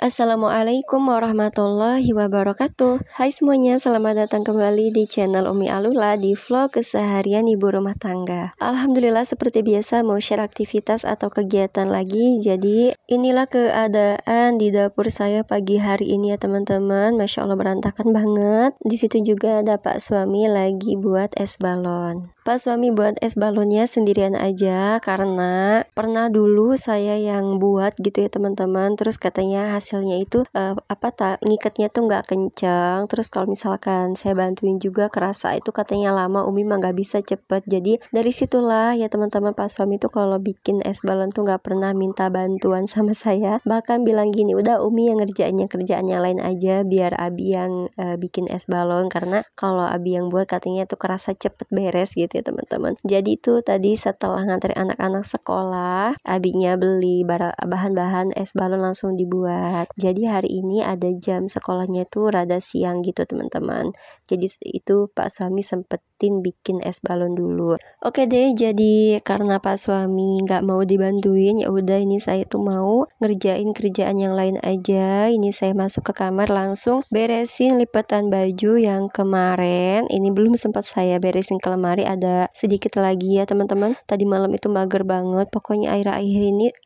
Assalamualaikum warahmatullahi wabarakatuh. Hai semuanya, selamat datang kembali di channel Umi Alula di vlog keseharian ibu rumah tangga. Alhamdulillah seperti biasa mau share aktivitas atau kegiatan lagi. Jadi inilah keadaan di dapur saya pagi hari ini ya teman-teman. Masya Allah berantakan banget. Di situ juga ada Pak suami lagi buat es balon. Pak suami buat es balonnya sendirian aja karena pernah dulu saya yang buat gitu ya teman-teman. Terus katanya hasilnya itu ngikatnya tuh nggak kencang. Terus kalau misalkan saya bantuin juga kerasa itu katanya lama, Umi mah nggak bisa cepet. Jadi dari situlah ya teman-teman, Pak suami tuh kalau bikin es balon tuh nggak pernah minta bantuan sama saya. Bahkan bilang gini, udah Umi yang kerjaannya lain aja, biar Abi yang bikin es balon, karena kalau Abi yang buat katanya tuh kerasa cepet beres gitu ya teman-teman. Jadi itu tadi setelah ngantri anak-anak sekolah, Abinya beli bahan-bahan es balon langsung dibuat. Jadi hari ini ada jam sekolahnya tuh rada siang gitu teman-teman. Jadi itu Pak suami sempetin bikin es balon dulu. Oke deh, jadi karena Pak suami nggak mau dibantuin, ya udah ini saya tuh mau ngerjain kerjaan yang lain aja. Ini saya masuk ke kamar langsung beresin lipatan baju yang kemarin. Ini belum sempat saya beresin ke lemari, ada sedikit lagi ya teman-teman. Tadi malam itu mager banget. Pokoknya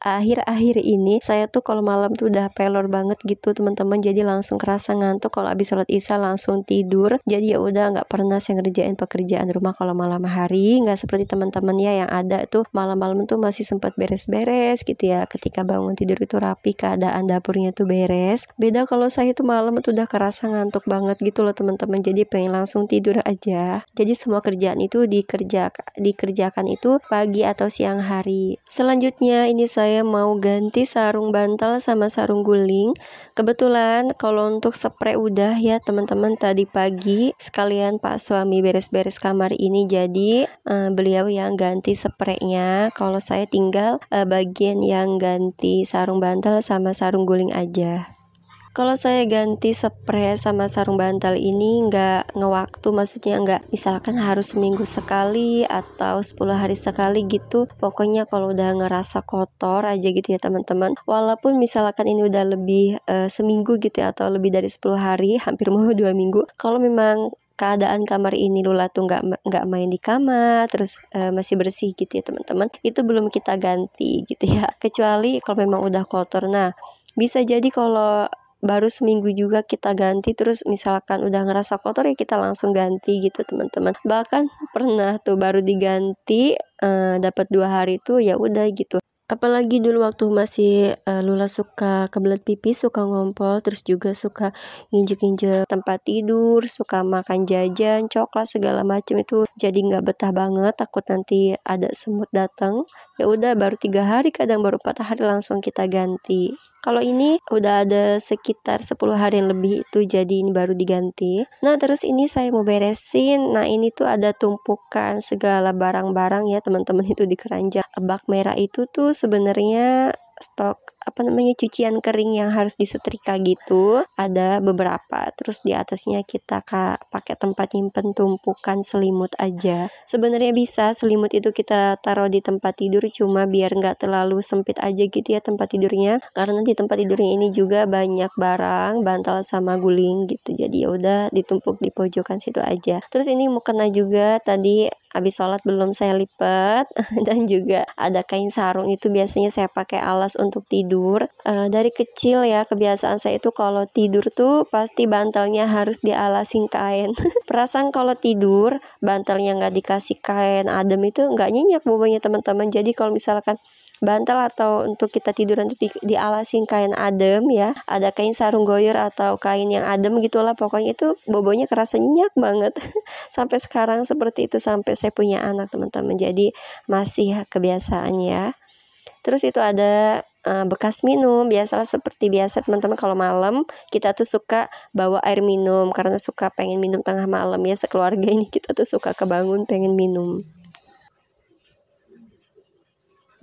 akhir-akhir ini saya tuh kalau malam tuh udah pelor banget gitu teman-teman. Jadi langsung kerasa ngantuk kalau habis sholat isya langsung tidur. Jadi ya udah nggak pernah saya ngerjain pekerjaan rumah kalau malam hari. Nggak seperti teman-teman ya yang ada tuh malam-malam tuh masih sempat beres-beres gitu ya. Ketika bangun tidur itu rapi, keadaan dapurnya tuh beres. Beda kalau saya tuh malam tuh udah kerasa ngantuk banget gitu loh teman-teman. Jadi pengen langsung tidur aja. Jadi semua kerjaan itu dikerjakan itu pagi atau siang hari. Selanjutnya ini saya mau ganti sarung bantal sama sarung guling. Kebetulan kalau untuk spray udah ya teman-teman, tadi pagi sekalian Pak suami beres-beres kamar ini, jadi beliau yang ganti spraynya. Kalau saya tinggal bagian yang ganti sarung bantal sama sarung guling aja. Kalau saya ganti spray sama sarung bantal ini nggak ngewaktu, maksudnya nggak misalkan harus seminggu sekali atau 10 hari sekali gitu. Pokoknya kalau udah ngerasa kotor aja gitu ya teman-teman. Walaupun misalkan ini udah lebih seminggu gitu ya, atau lebih dari 10 hari, hampir mau 2 minggu. Kalau memang keadaan kamar ini Lula tuh nggak main di kamar, terus masih bersih gitu ya teman-teman, itu belum kita ganti gitu ya. Kecuali kalau memang udah kotor. Nah, bisa jadi kalau baru seminggu juga kita ganti, terus misalkan udah ngerasa kotor ya kita langsung ganti gitu teman-teman. Bahkan pernah tuh baru diganti dapat 2 hari tuh ya udah gitu. Apalagi dulu waktu masih Lula suka kebelet pipis, suka ngompol, terus juga suka nginjek-nginjek tempat tidur, suka makan jajan, coklat segala macam, itu jadi nggak betah banget, takut nanti ada semut datang. Ya udah baru 3 hari, kadang baru 4 hari langsung kita ganti. Kalau ini udah ada sekitar 10 hari yang lebih itu, jadi ini baru diganti. Nah terus ini saya mau beresin. Nah ini tuh ada tumpukan segala barang-barang ya teman-teman, itu di keranjang. Bak merah itu tuh sebenarnya stok cucian kering yang harus disetrika gitu, ada beberapa. Terus di atasnya kita pakai tempat nyimpen tumpukan selimut aja. Sebenarnya bisa selimut itu kita taruh di tempat tidur, cuma biar nggak terlalu sempit aja gitu ya tempat tidurnya, karena di tempat tidurnya ini juga banyak barang, bantal sama guling gitu. Jadi ya udah ditumpuk di pojokan situ aja. Terus ini mukena juga tadi habis sholat belum saya lipat dan juga ada kain sarung, itu biasanya saya pakai alas untuk tidur. Dari kecil ya kebiasaan saya itu kalau tidur tuh pasti bantalnya harus dialasin kain. Perasaan kalau tidur bantalnya nggak dikasih kain adem itu nggak nyenyak bobonya teman-teman. Jadi kalau misalkan bantal atau untuk kita tiduran itu dialasin kain adem ya, ada kain sarung goyor atau kain yang adem gitulah, pokoknya itu bobonya kerasa nyenyak banget. Sampai sekarang seperti itu, sampai saya punya anak teman-teman, jadi masih kebiasaan ya. Terus itu ada bekas minum, biasalah seperti biasa teman-teman, kalau malam kita tuh suka bawa air minum karena suka pengen minum tengah malam ya, sekeluarga ini kita tuh suka kebangun pengen minum.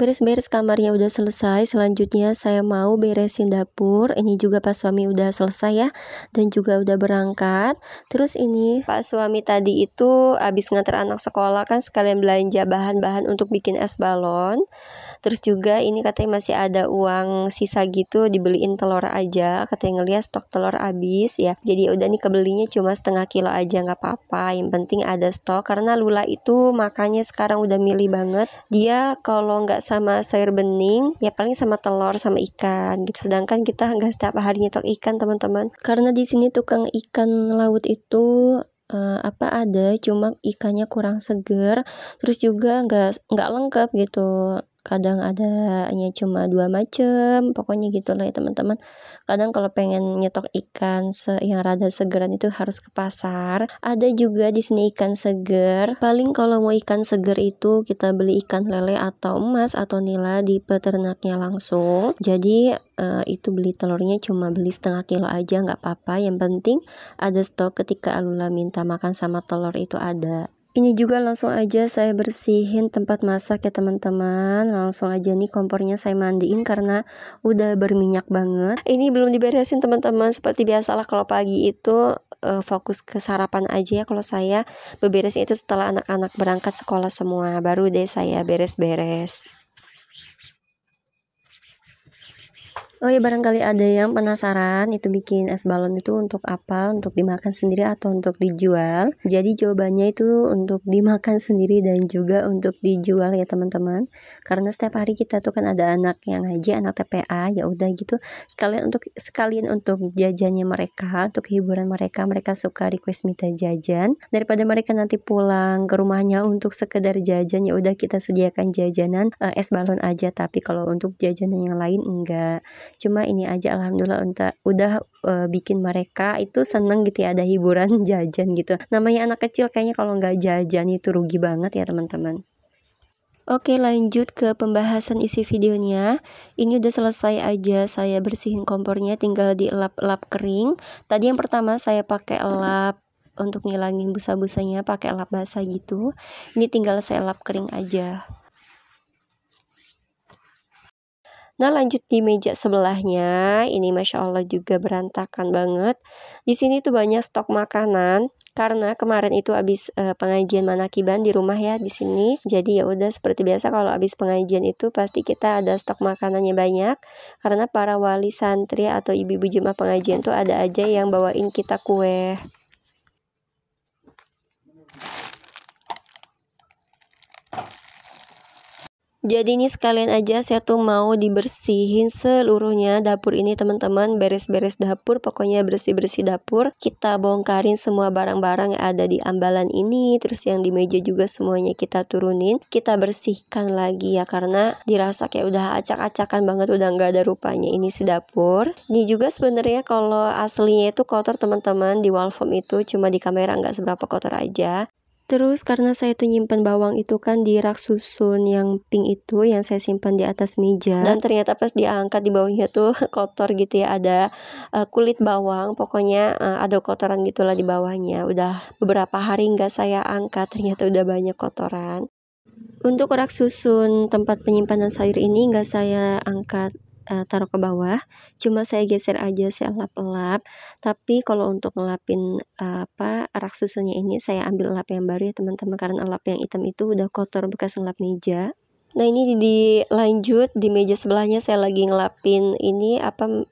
Beres-beres kamarnya udah selesai, selanjutnya saya mau beresin dapur. Ini juga pas suami udah selesai ya, dan juga udah berangkat. Terus ini Pak suami tadi itu habis nganter anak sekolah kan sekalian belanja bahan-bahan untuk bikin es balon. Terus juga ini katanya masih ada uang sisa gitu, dibeliin telur aja. Katanya ngeliat stok telur habis ya. Jadi udah nih kebelinya cuma setengah kilo aja, nggak apa-apa. Yang penting ada stok, karena Lula itu makannya sekarang udah milih banget. Dia kalau nggak sama sayur bening, ya paling sama telur sama ikan gitu. Sedangkan kita nggak setiap hari nyetok ikan teman-teman. Karena di sini tukang ikan laut itu ada, cuma ikannya kurang seger, terus juga nggak lengkap gitu. Kadang adanya cuma 2 macam, pokoknya gitulah ya teman-teman. Kadang kalau pengen nyetok ikan yang rada segeran itu harus ke pasar. Ada juga di sini ikan seger. Paling kalau mau ikan seger itu kita beli ikan lele atau emas atau nila di peternaknya langsung. Jadi itu beli telurnya cuma beli setengah kilo aja, nggak apa-apa. Yang penting ada stok ketika Alula minta makan sama telur itu ada. Ini juga langsung aja saya bersihin tempat masak ya teman-teman. Langsung aja nih kompornya saya mandiin karena udah berminyak banget. Ini belum diberesin teman-teman. Seperti biasalah kalau pagi itu fokus ke sarapan aja ya. Kalau saya beberesnya itu setelah anak-anak berangkat sekolah semua, baru deh saya beres-beres. Oh ya, barangkali ada yang penasaran itu bikin es balon itu untuk apa? Untuk dimakan sendiri atau untuk dijual? Jadi jawabannya itu untuk dimakan sendiri dan juga untuk dijual ya teman-teman. Karena setiap hari kita tuh kan ada anak yang ngaji, anak TPA, ya udah gitu. Sekalian untuk jajannya mereka, untuk hiburan mereka. Mereka suka request minta jajan. Daripada mereka nanti pulang ke rumahnya untuk sekedar jajan, ya udah kita sediakan jajanan es balon aja. Tapi kalau untuk jajanan yang lain enggak. Cuma ini aja alhamdulillah udah bikin mereka itu seneng gitu ya, ada hiburan jajan gitu. Namanya anak kecil kayaknya kalau nggak jajan itu rugi banget ya teman-teman. Oke, lanjut ke pembahasan isi videonya. Ini udah selesai aja, saya bersihin kompornya, tinggal dielap-elap kering. Tadi yang pertama saya pakai elap untuk ngilangin busa-busanya, pakai elap basah gitu. Ini tinggal saya elap kering aja. Nah, lanjut di meja sebelahnya, ini Masya Allah juga berantakan banget. Di sini tuh banyak stok makanan, karena kemarin itu habis pengajian manakiban di rumah ya di sini. Jadi ya udah seperti biasa kalau habis pengajian itu pasti kita ada stok makanannya banyak. Karena para wali santri atau ibu-ibu jemaah pengajian tuh ada aja yang bawain kita kue. Jadi ini sekalian aja saya tuh mau dibersihin seluruhnya dapur ini teman-teman, beres-beres dapur, pokoknya bersih-bersih dapur. Kita bongkarin semua barang-barang yang ada di ambalan ini, terus yang di meja juga semuanya kita turunin, kita bersihkan lagi ya, karena dirasa kayak udah acak-acakan banget, udah nggak ada rupanya ini si dapur. Ini juga sebenarnya kalau aslinya itu kotor teman-teman, di wall foam itu cuma di kamera nggak seberapa kotor aja. Terus karena saya tuh nyimpan bawang itu kan di rak susun yang pink itu yang saya simpan di atas meja, dan ternyata pas diangkat di bawahnya tuh kotor gitu ya, ada kulit bawang, pokoknya ada kotoran gitulah di bawahnya. Udah beberapa hari nggak saya angkat, ternyata udah banyak kotoran. Untuk rak susun tempat penyimpanan sayur ini nggak saya angkat taruh ke bawah, cuma saya geser aja, saya lap-lap. Tapi kalau untuk ngelapin rak susunnya ini saya ambil lap yang baru ya teman-teman, karena lap yang hitam itu udah kotor bekas ngelap meja. Nah, ini dilanjut di meja sebelahnya saya lagi ngelapin ini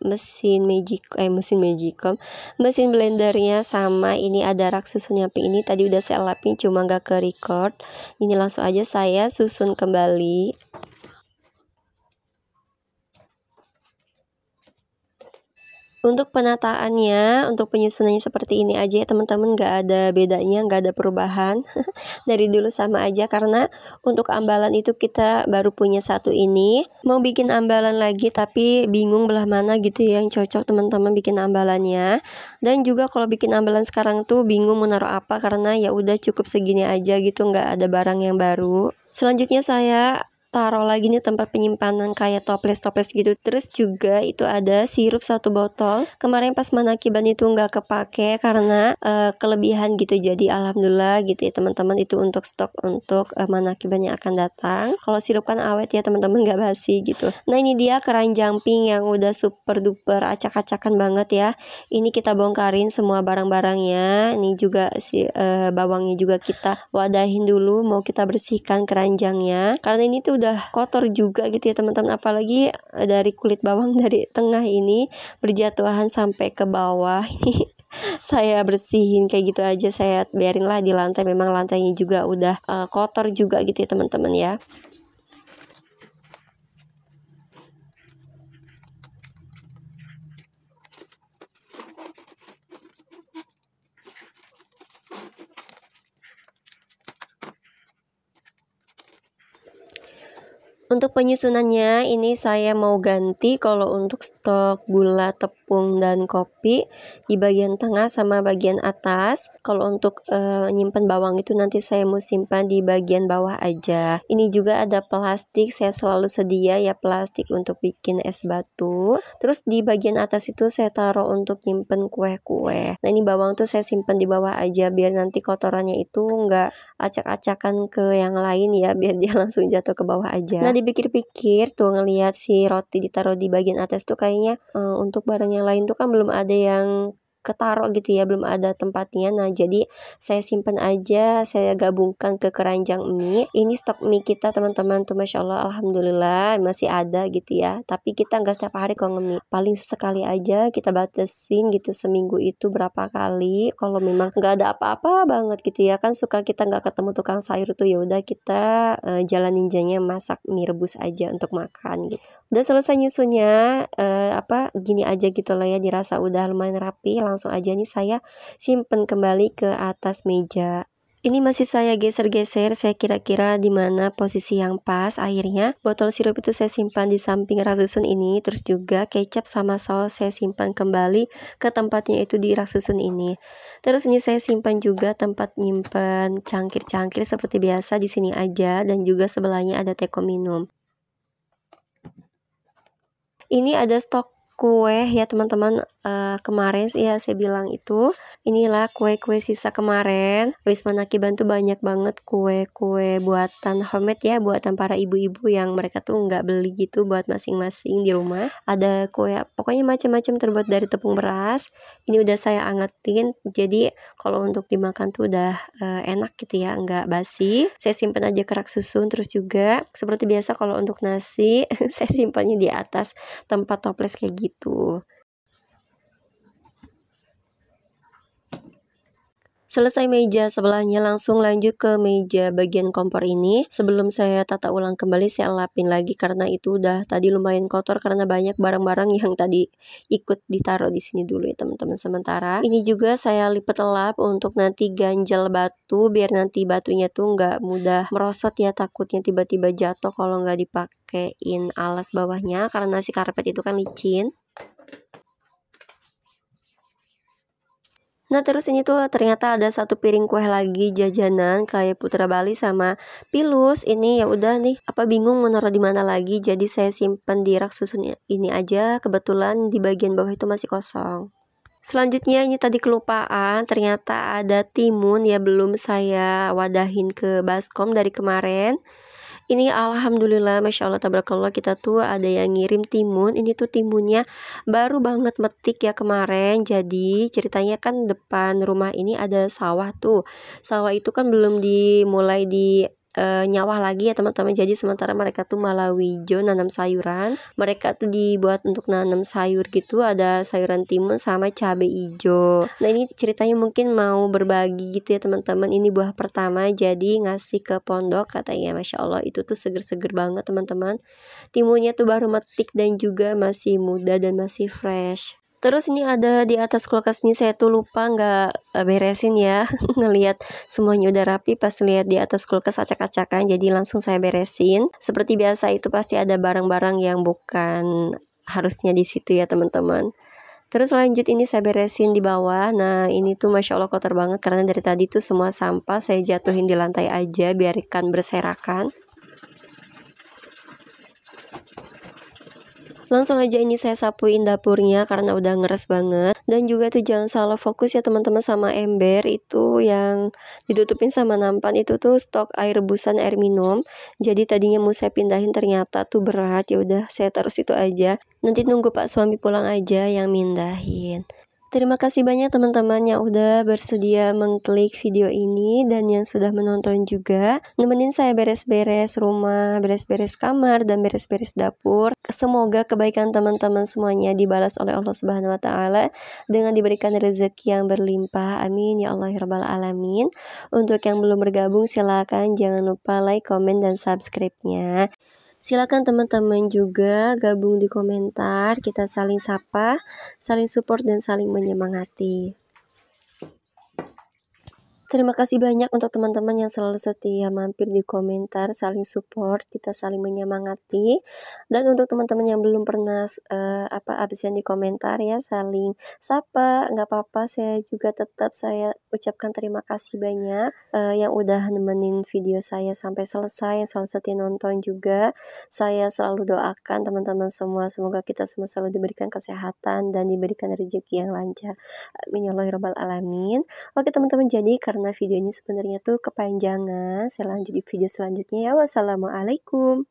mesin Magicom, mesin blendernya, sama ini ada rak susun yang ini tadi udah saya lapin cuma nggak ke record. Ini langsung aja saya susun kembali. Untuk penataannya, untuk penyusunannya seperti ini aja ya teman-teman, nggak ada bedanya, nggak ada perubahan dari dulu sama aja. Karena untuk ambalan itu kita baru punya satu ini, mau bikin ambalan lagi tapi bingung belah mana gitu ya yang cocok teman-teman bikin ambalannya. Dan juga kalau bikin ambalan sekarang tuh bingung menaruh apa, karena ya udah cukup segini aja gitu, nggak ada barang yang baru. Selanjutnya saya taruh lagi nih tempat penyimpanan kayak toples-toples gitu. Terus juga itu ada sirup 1 botol. Kemarin pas manakiban itu nggak kepake karena kelebihan gitu. Jadi alhamdulillah gitu ya teman-teman, itu untuk stok untuk manakiban yang akan datang. Kalau sirup kan awet ya teman-teman, nggak basi gitu. Nah ini dia keranjang pink yang udah super duper acak-acakan banget ya. Ini kita bongkarin semua barang-barangnya. Ini juga si bawangnya juga kita wadahin dulu, mau kita bersihkan keranjangnya karena ini tuh udah kotor juga gitu ya teman-teman. Apalagi dari kulit bawang dari tengah ini berjatuhan sampai ke bawah. Ini saya bersihin kayak gitu aja, saya biarin lah di lantai, memang lantainya juga udah kotor juga gitu ya teman-teman ya. Untuk penyusunannya ini saya mau ganti kalau untuk stok gula, tepung, dan kopi di bagian tengah sama bagian atas. Kalau untuk nyimpen bawang itu nanti saya mau simpan di bagian bawah aja. Ini juga ada plastik, saya selalu sedia ya plastik untuk bikin es batu. Terus di bagian atas itu saya taruh untuk nyimpen kue-kue. Nah ini bawang tuh saya simpan di bawah aja biar nanti kotorannya itu nggak acak-acakan ke yang lain ya, biar dia langsung jatuh ke bawah aja. Nah dipikir-pikir tuh ngelihat si roti ditaruh di bagian atas tuh kayaknya untuk barang yang lain tuh kan belum ada yang ketaruh gitu ya, belum ada tempatnya. Nah jadi saya simpan aja, saya gabungkan ke keranjang mie. Ini stok mie kita teman-teman tuh masya Allah alhamdulillah masih ada gitu ya, tapi kita nggak setiap hari kok ngemie, paling sekali aja kita batasin gitu, seminggu itu berapa kali. Kalau memang nggak ada apa-apa banget gitu ya kan, suka kita nggak ketemu tukang sayur tuh, ya udah kita jalan ninjanya masak mie rebus aja untuk makan gitu. Udah selesai nyusunnya gini aja gitu lah ya, dirasa udah lumayan rapi, langsung aja nih saya simpen kembali ke atas meja. Ini masih saya geser-geser, saya kira-kira di mana posisi yang pas. Akhirnya botol sirup itu saya simpan di samping rak susun ini, terus juga kecap sama saus saya simpan kembali ke tempatnya itu di rak susun ini. Terus ini saya simpan juga tempat nyimpan cangkir-cangkir seperti biasa di sini aja, dan juga sebelahnya ada teko minum. Ini ada stok kue ya teman-teman, kemarin ya saya bilang itu inilah kue-kue sisa kemarin. Wis manakiban tuh banyak banget kue-kue buatan homemade ya, buatan para ibu-ibu yang mereka tuh nggak beli gitu buat masing-masing di rumah. Ada kue pokoknya macam-macam terbuat dari tepung beras. Ini udah saya angetin, jadi kalau untuk dimakan tuh udah enak gitu ya, nggak basi. Saya simpan aja ke rak susun. Terus juga seperti biasa kalau untuk nasi saya simpannya di atas tempat toples kayak gitu. Selesai meja sebelahnya, langsung lanjut ke meja bagian kompor ini. Sebelum saya tata ulang kembali, saya lapin lagi karena itu udah tadi lumayan kotor karena banyak barang-barang yang tadi ikut ditaruh di sini dulu ya teman-teman. Sementara ini juga saya lipat lap untuk nanti ganjel batu biar nanti batunya tuh nggak mudah merosot ya, takutnya tiba-tiba jatuh kalau nggak dipakein alas bawahnya karena si karpet itu kan licin. Nah terus ini tuh ternyata ada 1 piring kue lagi jajanan kayak Putra Bali sama Pilus. Ini ya udah nih, bingung mau naruh di mana lagi, jadi saya simpen di rak susun ini aja. Kebetulan di bagian bawah itu masih kosong. Selanjutnya ini tadi kelupaan, ternyata ada timun ya, belum saya wadahin ke baskom dari kemarin. Ini alhamdulillah masya Allah tabarakallah, kita tuh ada yang ngirim timun. Ini tuh timunnya baru banget metik ya kemarin. Jadi ceritanya kan depan rumah ini ada sawah tuh. Sawah itu kan belum dimulai di nyawah lagi ya teman-teman. Jadi sementara mereka tuh malah wijo nanam sayuran. Mereka tuh dibuat untuk nanam sayur gitu, ada sayuran timun sama cabai hijau. Nah ini ceritanya mungkin mau berbagi gitu ya teman-teman. Ini buah pertama jadi ngasih ke pondok katanya, masya Allah itu tuh seger-seger banget teman-teman. Timunnya tuh baru metik dan juga masih muda dan masih fresh. Terus ini ada di atas kulkas nih, saya tuh lupa nggak beresin ya. Ngelihat semuanya udah rapi, pas lihat di atas kulkas acak-acakan, jadi langsung saya beresin. Seperti biasa itu pasti ada barang-barang yang bukan harusnya di situ ya teman-teman. Terus lanjut ini saya beresin di bawah. Nah ini tuh masya Allah kotor banget karena dari tadi tuh semua sampah saya jatuhin di lantai aja biarkan berserakan. Langsung aja ini saya sapuin dapurnya karena udah ngeres banget. Dan juga tuh jangan salah fokus ya teman-teman sama ember itu yang ditutupin sama nampan, itu tuh stok air rebusan air minum. Jadi tadinya mau saya pindahin ternyata tuh berat, ya udah saya taruh situ aja. Nanti nunggu Pak suami pulang aja yang mindahin. Terima kasih banyak teman-teman yang udah bersedia mengklik video ini dan yang sudah menonton juga. Nemenin saya beres-beres rumah, beres-beres kamar, dan beres-beres dapur. Semoga kebaikan teman-teman semuanya dibalas oleh Allah Subhanahu wa Ta'ala dengan diberikan rezeki yang berlimpah. Amin ya Allah ya Rabbal Alamin. Untuk yang belum bergabung silakan jangan lupa like, komen, dan subscribe-nya. Silakan teman-teman juga gabung di komentar, kita saling sapa, saling support, dan saling menyemangati. Terima kasih banyak untuk teman-teman yang selalu setia mampir di komentar, saling support, kita saling menyemangati. Dan untuk teman-teman yang belum pernah absen di komentar ya, saling sapa, nggak apa-apa, saya juga tetap saya ucapkan terima kasih banyak yang udah nemenin video saya sampai selesai, yang selalu setia nonton juga. Saya selalu doakan teman-teman semua, semoga kita semua selalu diberikan kesehatan dan diberikan rezeki yang lancar. Amin ya Allah ya Rabbal Alamin. Oke teman-teman, jadi karena videonya sebenarnya tuh kepanjangan, saya lanjut di video selanjutnya ya. Wassalamualaikum.